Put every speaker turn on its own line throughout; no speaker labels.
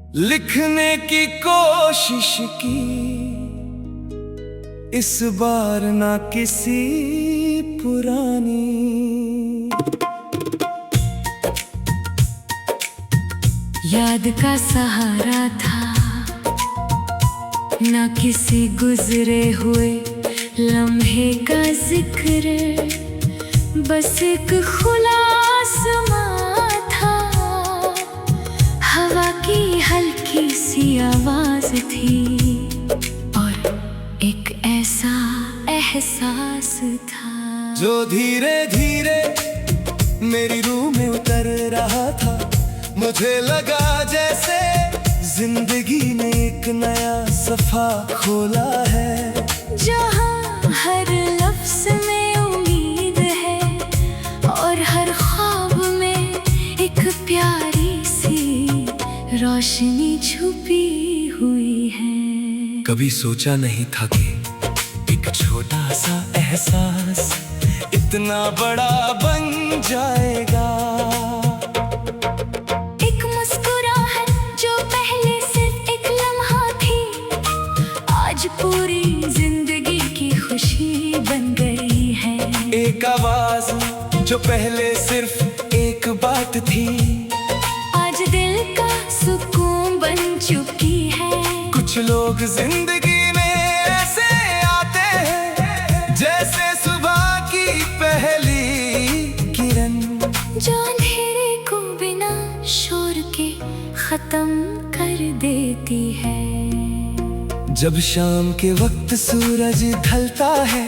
लिखने की कोशिश की इस बार ना किसी पुरानी,
याद का सहारा था ना किसी गुजरे हुए लम्हे का जिक्र, बस एक खुला आसमां था, हवा की हल्की सी आवाज थी और एक ऐसा एहसास था
जो धीरे धीरे मेरी रूह में उतर रहा था। मुझे लगा जैसे जिंदगी ने एक नया सफा खोला है,
जहाँ हर लफ्ज में उम्मीद है और हर ख्वाब में एक प्यारी सी रोशनी छुपी हुई है।
कभी सोचा नहीं था कि एक छोटा सा एहसास इतना बड़ा बन जाएगा।
एक मुस्कुराहट जो पहले सिर्फ एक लम्हा थी, आज पूरी जिंदगी की खुशी बन गई है।
एक आवाज जो पहले सिर्फ एक बात थी,
आज दिल का सुकून बन चुकी है।
कुछ लोग जिंदगी में ऐसे आते हैं जैसे सुबह की पहली किरण,
जो अंधेरे को बिना शोर के खत्म कर देती है।
जब शाम के वक्त सूरज ढलता है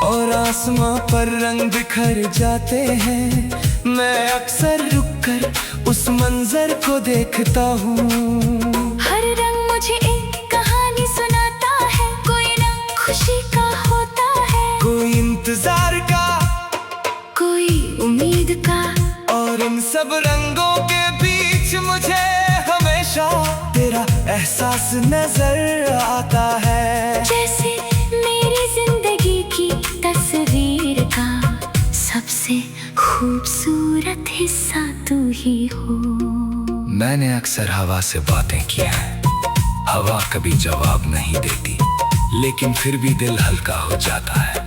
और आसमां पर रंग बिखर जाते हैं, मैं अक्सर रुककर उस मंजर को देखता हूँ।
हर रंग मुझे एक कहानी सुनाता है, कोई रंग खुशी का होता है,
कोई इंतजार का,
कोई उम्मीद का,
और इन सब रंगों के बीच मुझे हमेशा तेरा एहसास नजर आता है।
जैसे मेरी जिंदगी की तस्वीर का सबसे खूबसूरत हिस्सा तू ही हो।
मैंने अक्सर हवा से बातें की हैं, हवा कभी जवाब नहीं देती, लेकिन फिर भी दिल हल्का हो जाता है।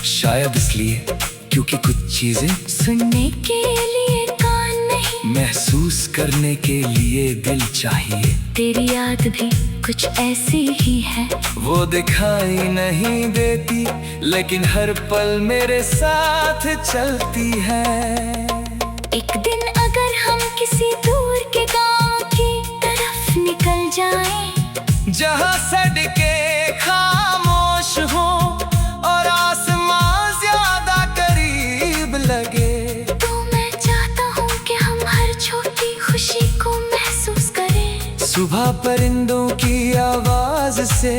शायद इसलिए क्योंकि कुछ चीजें
सुनने के लिए कान नहीं,
महसूस करने के लिए दिल चाहिए।
तेरी याद भी कुछ ऐसी ही है,
वो दिखाई नहीं देती लेकिन हर पल मेरे साथ चलती है।
एक दिन अगर हम किसी दूर के गांव की तरफ निकल जाएं,
जहाँ सड़कें खामोश हों और आसमां ज्यादा करीब लगे,
तो मैं चाहता हूँ कि हम हर छोटी खुशी को महसूस करें।
सुबह परिंदों की आवाज से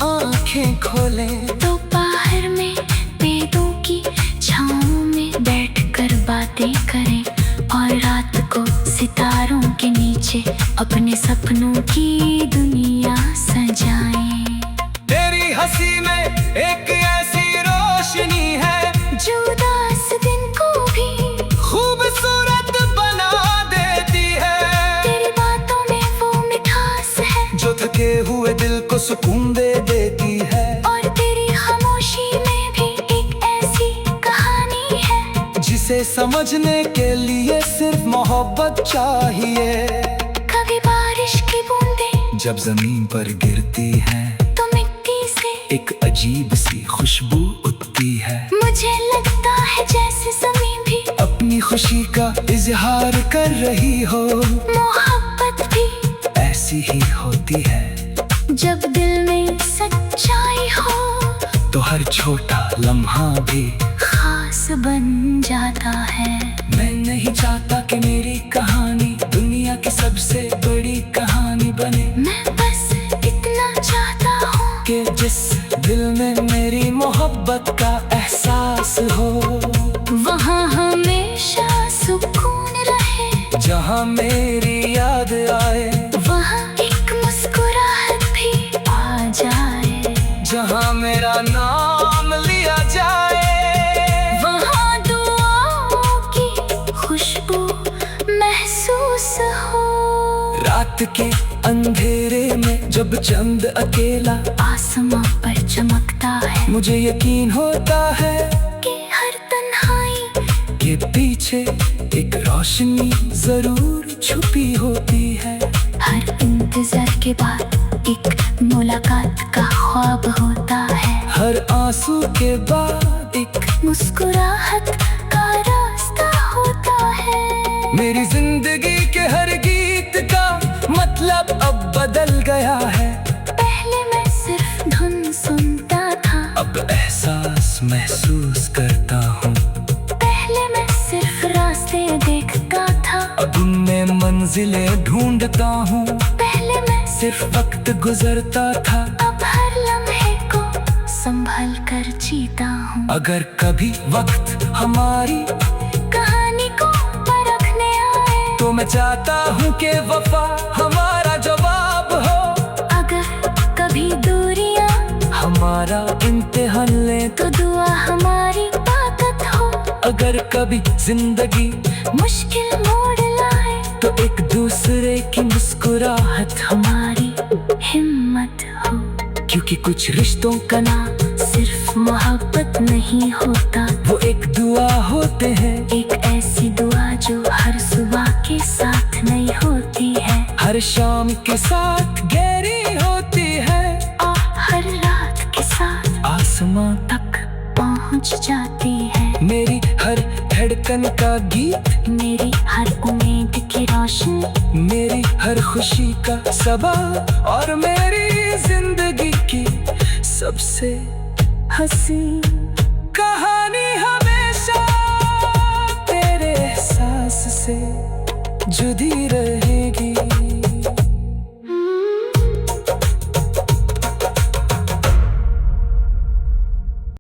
आंखें खोलें,
दोपहर में पेड़ों की छाँव में बैठकर बातें करें, और रात को सितारों के नीचे अपने सपनों की दुनिया सजाएं।
तेरी हंसी में एक ऐसी रोशनी है
जो उदास दिन को भी
खूबसूरत बना देती है।
तेरी बातों में वो मिठास है
जो थके हुए दिल को सुकून दे देती है,
और तेरी खामोशी में भी एक ऐसी कहानी है
जिसे समझने के लिए सिर्फ मोहब्बत चाहिए।
कभी बारिश की बूंदें
जब जमीन पर गिरती हैं
तो मिट्टी से
एक अजीब सी खुशबू उठती है,
मुझे लगता है जैसे ज़मीन भी
अपनी खुशी का इजहार कर रही हो।
मोहब्बत भी
ऐसी ही होती है,
जब दिल में सच्चाई हो
तो हर छोटा लम्हा भी
खास बन जाता है।
मैं नहीं चाहता कि मेरी कहानी दुनिया की सबसे बड़ी कहानी बने,
मैं बस इतना चाहता हूँ
कि जिस दिल में मेरी मोहब्बत का एहसास हो,
वहाँ हमेशा सुकून रहे।
जहाँ मेरी याद आए,
वहाँ एक मुस्कुराहट भी आ जाए।
जहाँ मेरा नाम लिया जाए,
वहाँ दुआओं की खुशबू महसूस हो।
रात के अंधेरे में जब चंद अकेला
आसमां पर चमकता है,
मुझे यकीन होता है
कि हर तन्हाई
के पीछे एक रोशनी जरूर छुपी होती है।
हर इंतजार के बाद एक मुलाकात का ख्वाब होता है,
हर आंसू के बाद एक
मुस्कुराहट का रास्ता होता है।
मेरी जिंदगी के हर गीत का मतलब अब बदल गया है।
पहले मैं सिर्फ धुन सुनता था,
अब एहसास महसूस करता हूँ।
पहले मैं सिर्फ रास्ते देखता था,
अब मैं मंजिलें ढूंढता हूँ।
पहले मैं
सिर्फ वक्त गुजरता था,
अब हर लम्हे को संभल कर जीता हूँ।
अगर कभी वक्त हमारी
कहानी को परखने आए,
तो मैं चाहता हूँ कि वफा हमारा जवाब हो।
अगर कभी दूरियां
हमारा इम्तिहान ले
तो दुआ हमारी ताकत हो।
अगर कभी जिंदगी
मुश्किल मोड़ लाए
तो एक दूसरे की मुस्कुराहट
हमारी हिम्मत हो।
क्योंकि कुछ रिश्तों का नाम
सिर्फ मोहब्बत नहीं होता,
वो एक दुआ होते हैं।
एक ऐसी दुआ जो हर सुबह के साथ नहीं होती है,
हर शाम के साथ गहरी होती है,
और हर रात के साथ
आसमां
तक पहुंच जाती है।
मेरी हर धड़कन का गीत,
मेरी हर उम्मीद की रोशनी,
मेरी हर खुशी का सबब, और मेरी जिंदगी की सबसे
हंसी
कहानी हमेशा तेरे एहसास से जुड़ी रहेगी।